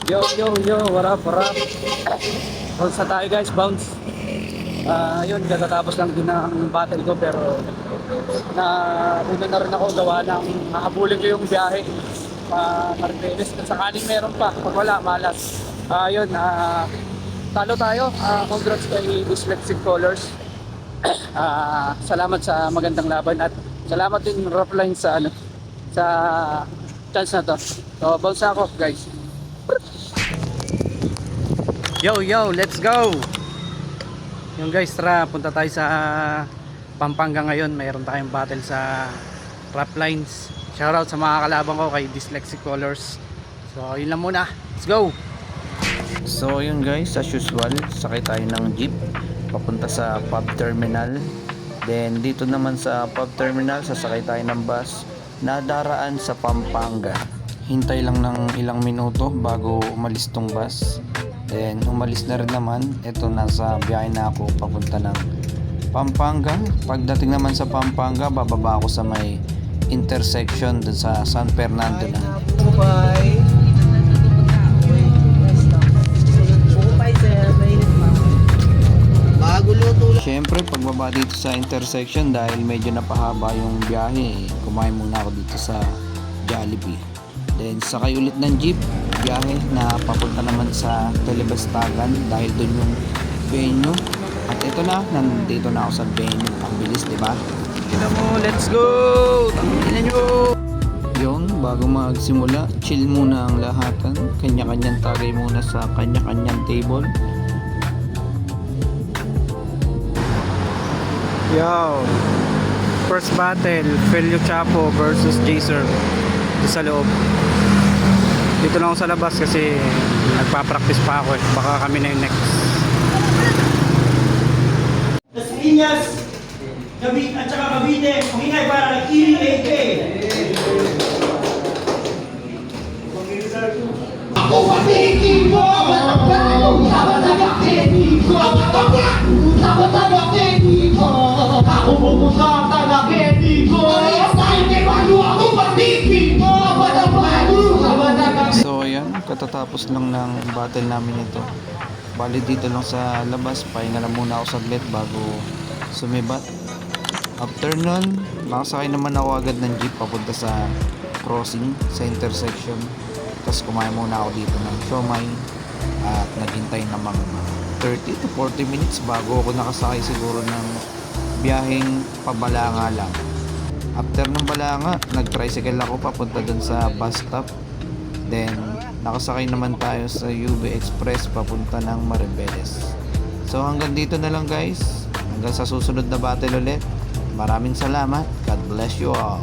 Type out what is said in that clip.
Yo, what up, what up? Bounce na tayo guys, bounce. Yun, katatapos lang din ng battle ko pero una na rin ako gawa ng hahabulin ko yung biyahe pa Maribeles kung sakaling meron pa, pag wala, malas. Yun, talo tayo. Congrats kay Dyslexic Colors. Salamat sa magandang laban at salamat din Rough Line sa sa chance na to. So, bounce ako guys. Yo, let's go! Yung guys, tara, punta tayo sa Pampanga ngayon. Mayroon tayong battle sa Rough Lines. Shoutout sa mga kalabang ko kay Dyslexic Colors. So, yun lang muna. Let's go! So yun guys, as usual, sakay tayo ng jeep papunta sa pub terminal. Then dito naman sa pub terminal, sasakay tayo ng bus na daraan sa Pampanga. Hintay lang ng ilang minuto bago umalis tong bus. Then umalis na rin naman. Ito, nasa biyahe na ako papunta ng Pampanga. Pagdating naman sa Pampanga, bababa ako sa may intersection dun sa San Fernando na. Bye. Siyempre, pagbaba dito sa intersection, dahil medyo napahaba yung biyahe, kumain muna ako dito sa Jollibee. Then sakay ulit ng jeep, biyahe na papunta naman sa Telebastagan dahil doon yung venue. At ito na, nandito na ako sa venue. Ang bilis, di ba? Kita mo, let's go! Tangina nyo! Yun, bago magsimula, chill muna ang lahatan. Kanya-kanyang tagay muna sa kanya-kanyang table. Yo! First battle, Felio Chapo versus Jaser. Dito sa loob. Dito lang ako sa labas kasi nagpa-practice pa ako eh. Baka kami na yung next. Las Piñas, at saka Cavite, humingay para kay EAK. Ako pamigil mo! Ako pumunta talagin ko! Ako pamigil mo! So ayan, katatapos lang ng battle namin ito. Bali dito lang sa labas, pahinga na muna ako saglit bago sumibat. After nun, nakasakay naman ako agad ng jeep papunta sa crossing, sa intersection. Tapos kumain muna ako dito ng siomai at naghintay namang 30 to 40 minutes bago ako nakasakay siguro ng biyaheng pabalanga lang. After ng Balanga, nag-tricycle ako papunta dun sa bus stop. Then nakasakay naman tayo sa UB Express papunta ng Maribeles. So hanggang dito na lang guys. Hanggang sa susunod na battle ulit. Maraming salamat. God bless you all.